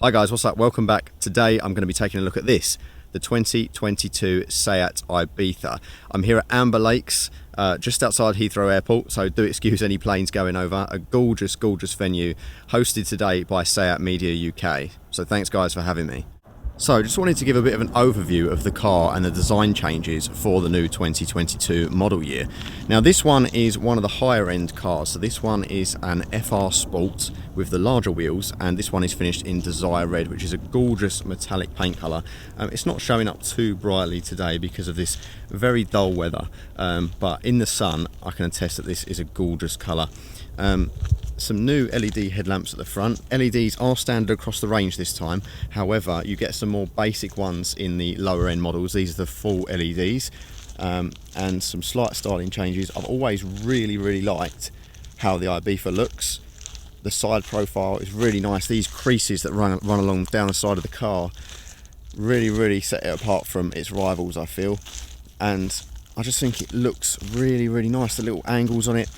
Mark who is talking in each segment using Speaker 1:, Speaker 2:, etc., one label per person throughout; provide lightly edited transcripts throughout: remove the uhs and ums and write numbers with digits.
Speaker 1: Hi guys, what's up? Welcome back. Today I'm going to be taking a look at this, the 2022 Seat Ibiza. I'm here at Amber Lakes, just outside Heathrow Airport, so do excuse any planes going over. A gorgeous, gorgeous venue, hosted today by Seat Media UK. So thanks guys for having me. So just wanted to give a bit of an overview of the car and the design changes for the new 2022 model year. Now this one is one of the higher end cars, so this one is an FR Sport with the larger wheels, and this one is finished in Desire Red, which is a gorgeous metallic paint colour. It's not showing up too brightly today because of this very dull weather, but in the sun I can attest that this is a gorgeous colour. Some new LED headlamps at the front. LEDs are standard across the range this time, however you get some more basic ones in the lower end models. These are the full LEDs, and some slight styling changes. I've always really liked how the Ibiza looks. The side profile is really nice. These creases that run along down the side of the car really set it apart from its rivals, I feel, and I just think it looks really nice. The little angles on it.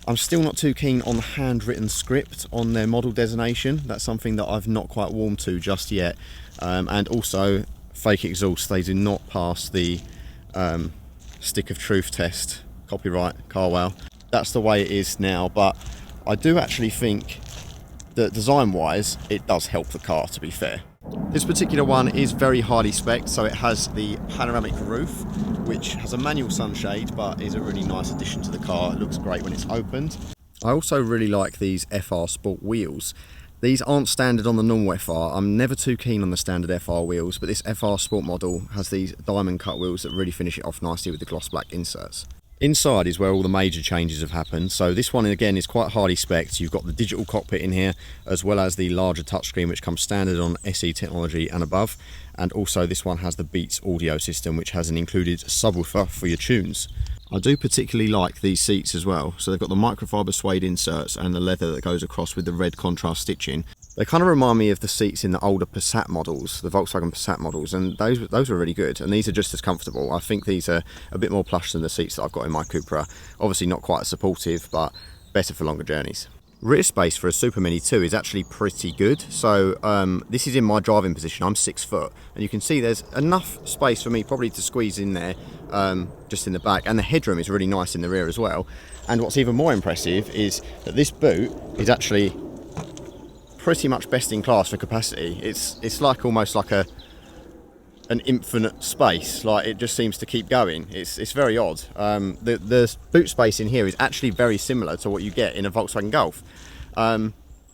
Speaker 1: I'm still not too keen on the handwritten script on their model designation. That's something that I've not quite warmed to just yet. And also, fake exhaust. They do not pass the stick of truth test. Copyright, Carwell. That's the way it is now, but I do actually think that design-wise, it does help the car, to be fair. This particular one is very highly spec'd, so it has the panoramic roof, which has a manual sunshade, but is a really nice addition to the car. It looks great when it's opened. I also really like these FR Sport wheels. These aren't standard on the normal FR. I'm never too keen on the standard FR wheels, but this FR Sport model has these diamond cut wheels that really finish it off nicely with the gloss black inserts. Inside is where all the major changes have happened. So this one again is quite highly spec'd. You've got the digital cockpit in here, as well as the larger touchscreen which comes standard on SE technology and above. And also this one has the Beats audio system, which has an included subwoofer for your tunes. I do particularly like these seats as well. So they've got the microfiber suede inserts and the leather that goes across with the red contrast stitching. They kind of remind me of the seats in the older Passat models, the Volkswagen Passat models, and those were really good, and these are just as comfortable. I think these are a bit more plush than the seats that I've got in my Cupra. Obviously not quite as supportive, but better for longer journeys. Rear space for a Super Mini 2 is actually pretty good. So this is in my driving position. I'm 6 foot, and you can see there's enough space for me probably to squeeze in there, just in the back, and the headroom is really nice in the rear as well. And what's even more impressive is that this boot is actually pretty much best in class for capacity. It's like almost like an infinite space. Like, it just seems to keep going. It's very odd. The boot space in here is actually very similar to what you get in a Volkswagen Golf, and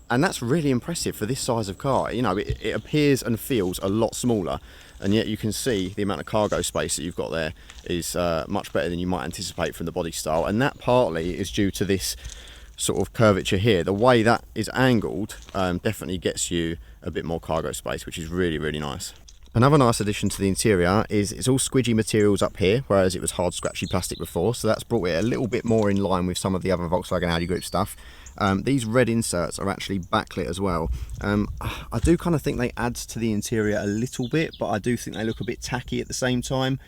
Speaker 1: that's really impressive for this size of car. You know, it appears and feels a lot smaller, and yet you can see the amount of cargo space that you've got there is much better than you might anticipate from the body style, and that partly is due to this sort of curvature here. The way that is angled definitely gets you a bit more cargo space, which is really nice. Another nice addition to the interior is it's all squidgy materials up here, whereas it was hard scratchy plastic before, so that's brought it a little bit more in line with some of the other Volkswagen Audi Group stuff. These red inserts are actually backlit as well. I do kind of think they add to the interior a little bit, but I do think they look a bit tacky at the same time.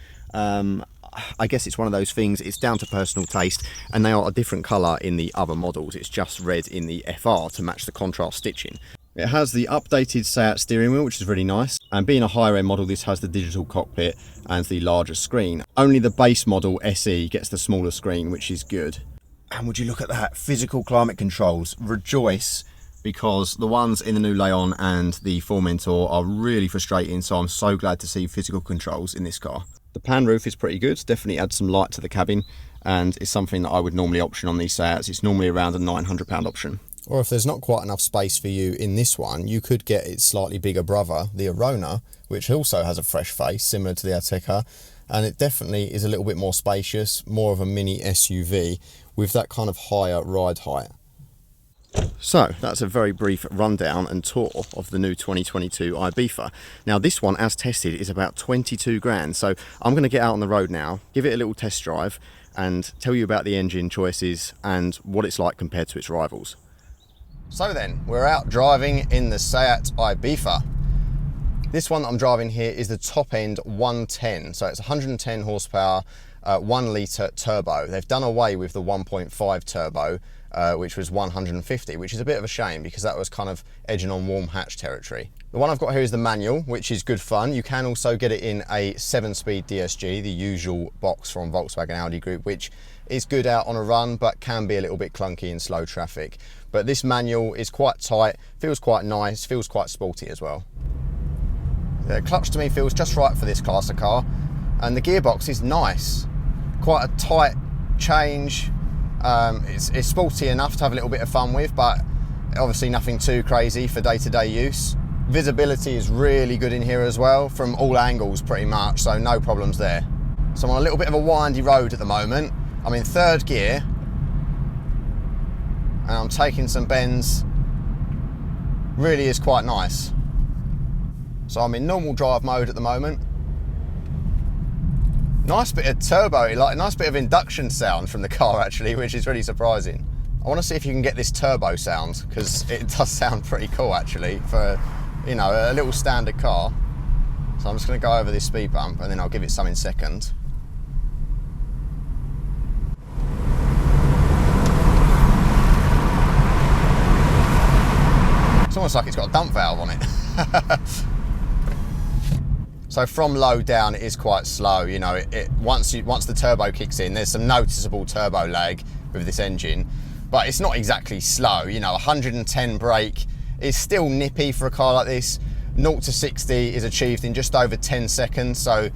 Speaker 1: I guess it's one of those things, it's down to personal taste, and they are a different colour in the other models. It's just red in the FR to match the contrast stitching. It has the updated Seat steering wheel, which is really nice, and being a higher end model, this has the digital cockpit and the larger screen. Only the base model SE gets the smaller screen, which is good. And would you look at that, physical climate controls. Rejoice, because the ones in the new Leon and the Formentor are really frustrating, so I'm so glad to see physical controls in this car. The pan roof is pretty good, definitely adds some light to the cabin, and it's something that I would normally option on these Seats. It's normally around a £900 option. Or if there's not quite enough space for you in this one, you could get its slightly bigger brother, the Arona, which also has a fresh face, similar to the Ateca, and it definitely is a little bit more spacious, more of a mini SUV with that kind of higher ride height. So that's a very brief rundown and tour of the new 2022 Ibiza. Now this one, as tested, is about 22 grand. So I'm going to get out on the road now, give it a little test drive, and tell you about the engine choices and what it's like compared to its rivals. So then, we're out driving in the Seat Ibiza. This one that I'm driving here is the top end 110, so it's 110 horsepower, 1 litre turbo. They've done away with the 1.5 turbo, which was 150, which is a bit of a shame because that was kind of edging on warm hatch territory. The one I've got here is the manual, which is good fun. You can also get it in a 7-speed DSG, the usual box from Volkswagen Audi Group, which is good out on a run, but can be a little bit clunky in slow traffic. But this manual is quite tight, feels quite nice, feels quite sporty as well. The clutch to me feels just right for this class of car, and the gearbox is nice. Quite a tight change. It's sporty enough to have a little bit of fun with, but obviously nothing too crazy for day-to-day use. Visibility is really good in here as well, from all angles pretty much, so no problems there. So I'm on a little bit of a windy road at the moment. I'm in 3rd gear, and I'm taking some bends. Really is quite nice. So I'm in normal drive mode at the moment. Nice bit of turbo, like a nice bit of induction sound from the car actually, which is really surprising. I want to see if you can get this turbo sound, because it does sound pretty cool actually for, you know, a little standard car. So I'm just going to go over this speed bump and then I'll give it some in second. It's almost like it's got a dump valve on it. So from low down it is quite slow, you know, once the turbo kicks in, there's some noticeable turbo lag with this engine, but it's not exactly slow, you know. 110 brake is still nippy for a car like this. 0 to 60 is achieved in just over 10 seconds, so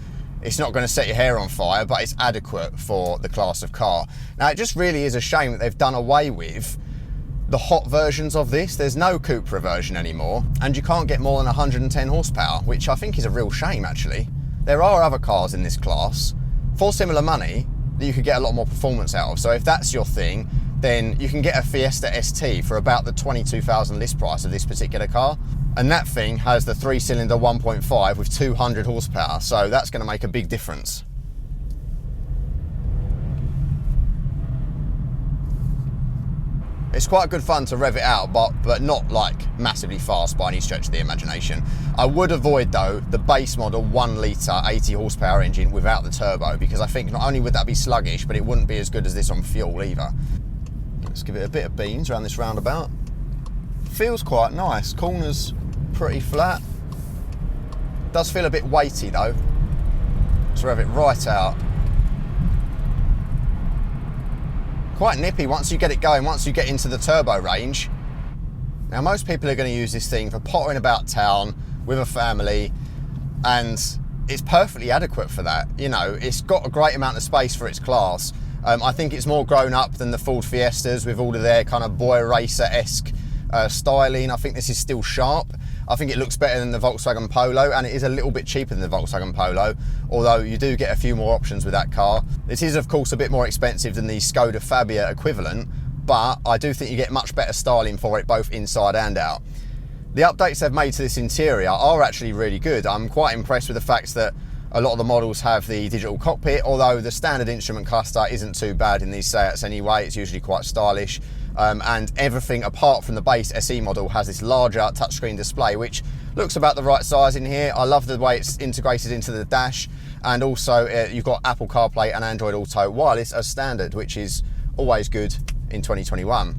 Speaker 1: it's not going to set your hair on fire, but it's adequate for the class of car. Now it just really is a shame that they've done away with the hot versions of this. There's no Cupra version anymore, and you can't get more than 110 horsepower, which I think is a real shame actually. There are other cars in this class for similar money that you could get a lot more performance out of. So if that's your thing, then you can get a Fiesta ST for about the 22,000 list price of this particular car. And that thing has the 3-cylinder 1.5 with 200 horsepower. So that's going to make a big difference. It's quite good fun to rev it out, but not like massively fast by any stretch of the imagination. I would avoid though the base model 1 litre 80 horsepower engine without the turbo, because I think not only would that be sluggish, but it wouldn't be as good as this on fuel either. Let's give it a bit of beans around this roundabout. Feels quite nice. Corners pretty flat. Does feel a bit weighty though. Let's rev it right out. Quite nippy once you get it going, once you get into the turbo range. Now most people are going to use this thing for pottering about town with a family, and it's perfectly adequate for that. You know, it's got a great amount of space for its class. I think it's more grown up than the Ford Fiestas with all of their kind of boy racer-esque styling. I think this is still sharp. I think it looks better than the Volkswagen Polo, and it is a little bit cheaper than the Volkswagen Polo, although you do get a few more options with that car. This is of course a bit more expensive than the Skoda Fabia equivalent, but I do think you get much better styling for it both inside and out. The updates they've made to this interior are actually really good. I'm quite impressed with the fact that a lot of the models have the digital cockpit, although the standard instrument cluster isn't too bad in these Seats anyway. It's usually quite stylish. And everything apart from the base SE model has this larger touchscreen display, which looks about the right size in here. I love the way it's integrated into the dash, and also you've got Apple CarPlay and Android Auto wireless as standard, which is always good in 2021.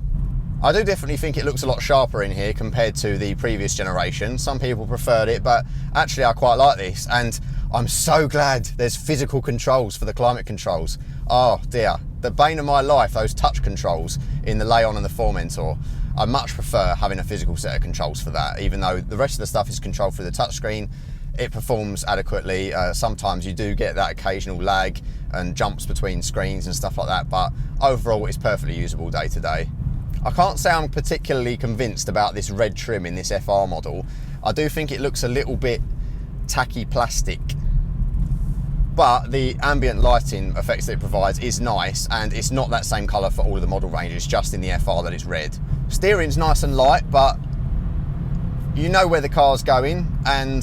Speaker 1: I do definitely think it looks a lot sharper in here compared to the previous generation. Some people preferred it, but actually I quite like this, and I'm so glad there's physical controls for the climate controls. Oh dear, the bane of my life, those touch controls in the Leon and the Formentor. I much prefer having a physical set of controls for that, even though the rest of the stuff is controlled through the touchscreen. It performs adequately. Sometimes you do get that occasional lag and jumps between screens and stuff like that, but overall it's perfectly usable day to day. I can't say I'm particularly convinced about this red trim in this FR model. I do think it looks a little bit tacky plastic, but the ambient lighting effects that it provides is nice, and it's not that same colour for all of the model range. It's just in the FR that it's red. Steering's nice and light, but you know where the car's going, and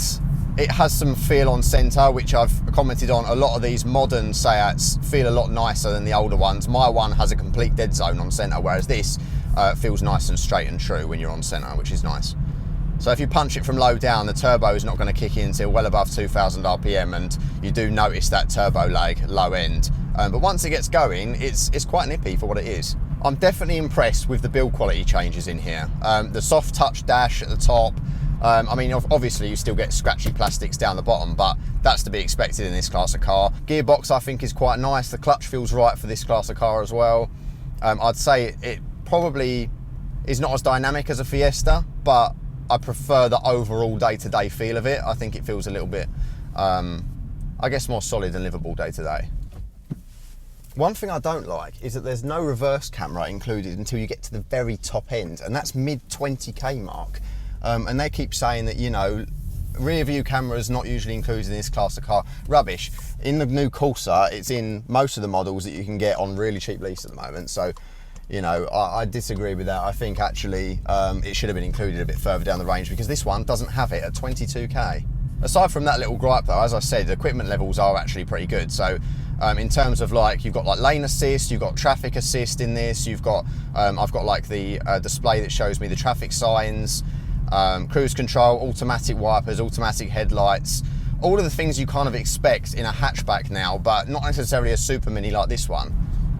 Speaker 1: it has some feel on centre, which I've commented on. A lot of these modern Seats feel a lot nicer than the older ones. My one has a complete dead zone on centre, whereas this feels nice and straight and true when you're on centre, which is nice. So if you punch it from low down, the turbo is not going to kick in until well above 2,000 RPM, and you do notice that turbo lag low end. But once it gets going, it's quite nippy for what it is. I'm definitely impressed with the build quality changes in here. The soft touch dash at the top. I mean, obviously you still get scratchy plastics down the bottom, but that's to be expected in this class of car. Gearbox I think is quite nice. The clutch feels right for this class of car as well. I'd say it probably is not as dynamic as a Fiesta, but I prefer the overall day-to-day feel of it. I think it feels a little bit, I guess, more solid and livable day-to-day. One thing I don't like is that there's no reverse camera included until you get to the very top end, and that's mid 20k mark. And they keep saying that, you know, rear view camera is not usually included in this class of car. Rubbish. In the new Corsa, it's in most of the models that you can get on really cheap lease at the moment. So, you know, I disagree with that. I think actually it should have been included a bit further down the range, because this one doesn't have it at 22k. Aside from that little gripe though, as I said, the equipment levels are actually pretty good. So in terms of like, you've got like lane assist, you've got traffic assist in this, you've got, I've got like the display that shows me the traffic signs, cruise control, automatic wipers, automatic headlights, all of the things you kind of expect in a hatchback now, but not necessarily a super mini like this one.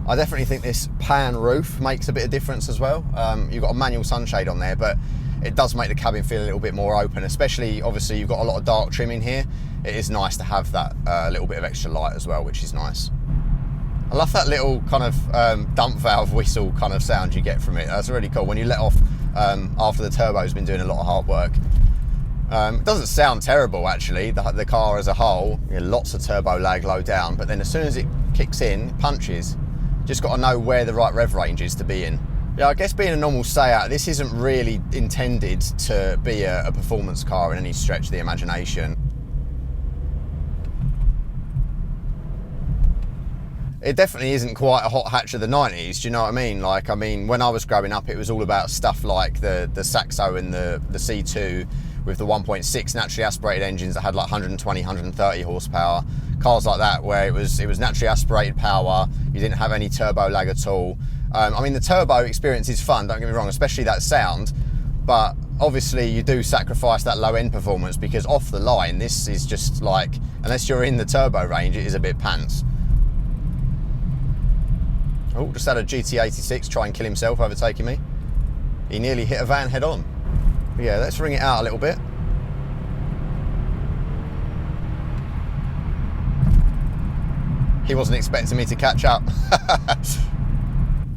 Speaker 1: I definitely think this pan roof makes a bit of difference as well. You've got a manual sunshade on there, but it does make the cabin feel a little bit more open, especially obviously you've got a lot of dark trim in here. It is nice to have that little bit of extra light as well, which is nice. I love that little kind of dump valve whistle kind of sound you get from it. That's really cool when you let off after the turbo's been doing a lot of hard work. It doesn't sound terrible actually, the car as a whole. You know, lots of turbo lag low down, but then as soon as it kicks in, it punches. Just got to know where the right rev range is to be in. Yeah, I guess being a normal Seat, this isn't really intended to be a performance car in any stretch of the imagination. It definitely isn't quite a hot hatch of the 90s, do you know what I mean? Like, I mean, when I was growing up, it was all about stuff like the Saxo and the C2 with the 1.6 naturally aspirated engines that had like 120, 130 horsepower. Cars like that where it was naturally aspirated power, you didn't have any turbo lag at all. I mean, the turbo experience is fun, don't get me wrong, especially that sound, but obviously you do sacrifice that low end performance, because off the line, this is just like, unless you're in the turbo range, it is a bit pants. Oh, just had a GT86 try and kill himself, overtaking me. He nearly hit a van head on. But yeah, let's ring it out a little bit. He wasn't expecting me to catch up.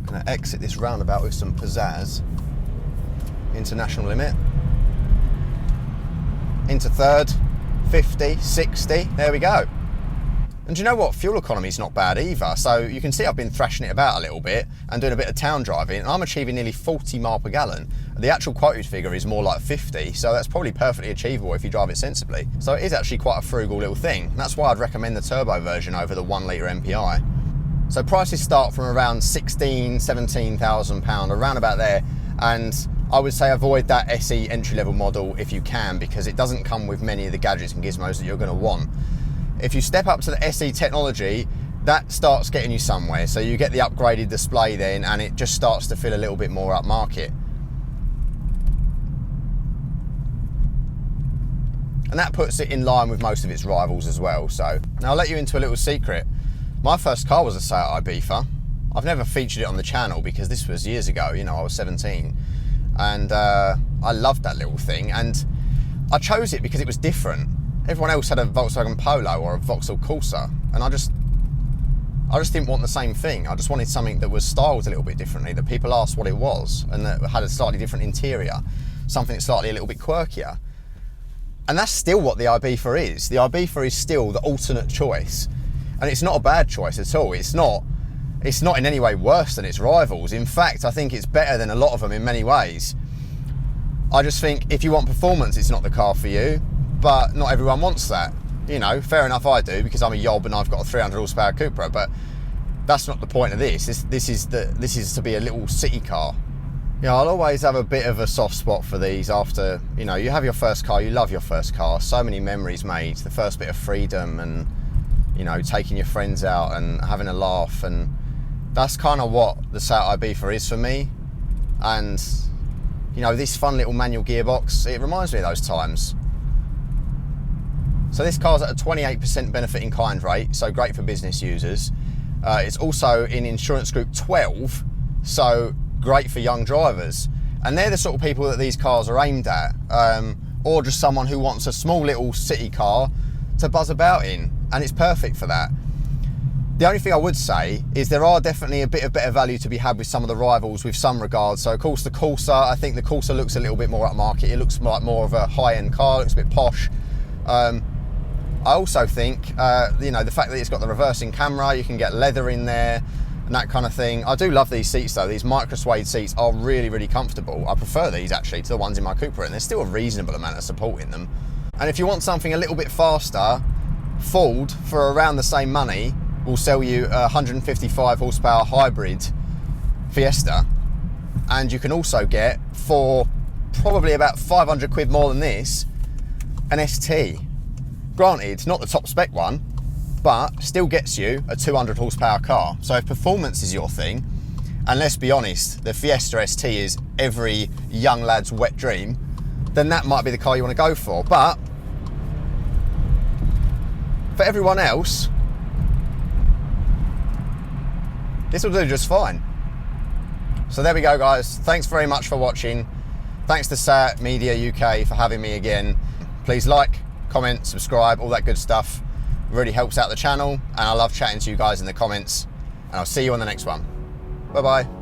Speaker 1: Gonna exit this roundabout with some pizzazz. International limit. Into third, 50, 60, there we go. And do you know what? Fuel economy is not bad either. So you can see I've been thrashing it about a little bit and doing a bit of town driving, and I'm achieving nearly 40 mile per gallon. The actual quoted figure is more like 50, so that's probably perfectly achievable if you drive it sensibly. So it is actually quite a frugal little thing. That's why I'd recommend the turbo version over the 1 litre MPI. So prices start from around £16,000, £17,000, around about there. And I would say avoid that SE entry-level model if you can, because it doesn't come with many of the gadgets and gizmos that you're going to want. If you step up to the SE technology, that starts getting you somewhere. So you get the upgraded display then, and it just starts to feel a little bit more upmarket. And that puts it in line with most of its rivals as well. So now I'll let you into a little secret. My first car was a Seat Ibiza. I've never featured it on the channel because this was years ago, you know, I was 17. And I loved that little thing. And I chose it because it was different. Everyone else had a Volkswagen Polo or a Vauxhall Corsa. And I just didn't want the same thing. I just wanted something that was styled a little bit differently, that people asked what it was, and that had a slightly different interior, something that's slightly a little bit quirkier. And that's still what the Ibiza is. The Ibiza is still the alternate choice. And it's not a bad choice at all. It's not in any way worse than its rivals. In fact, I think it's better than a lot of them in many ways. I just think if you want performance, it's not the car for you, but not everyone wants that. You know, fair enough, I do, because I'm a yob and I've got a 300 horsepower Cupra, but that's not the point of this. This is to be a little city car. You know, I'll always have a bit of a soft spot for these after, you know, you have your first car, you love your first car, so many memories made, the first bit of freedom and, you know, taking your friends out and having a laugh, and that's kind of what the Seat Ibiza is for me. And, you know, this fun little manual gearbox, it reminds me of those times. So this car's at a 28% benefit in kind rate, so great for business users. It's also in insurance group 12, so great for young drivers. And they're the sort of people that these cars are aimed at, or just someone who wants a small little city car to buzz about in, and it's perfect for that. The only thing I would say is there are definitely a bit of better value to be had with some of the rivals with some regards. So of course the Corsa, I think the Corsa looks a little bit more upmarket. It looks like more of a high-end car, looks a bit posh. I also think, you know, the fact that it's got the reversing camera, you can get leather in there and that kind of thing. I do love these seats though. These micro suede seats are really, really comfortable. I prefer these actually to the ones in my Cupra, and there's still a reasonable amount of support in them. And if you want something a little bit faster, Ford, for around the same money, will sell you a 155 horsepower hybrid Fiesta, and you can also get, for probably about 500 quid more than this, an ST. Granted, not the top spec one, but still gets you a 200 horsepower car. So if performance is your thing, and let's be honest, the Fiesta ST is every young lad's wet dream, then that might be the car you want to go for. But for everyone else, this will do just fine. So there we go, guys. Thanks very much for watching. Thanks to Seat Media UK for having me again. Please like, comment, subscribe, all that good stuff. It really helps out the channel, and I love chatting to you guys in the comments. And I'll see you on the next one. Bye-bye.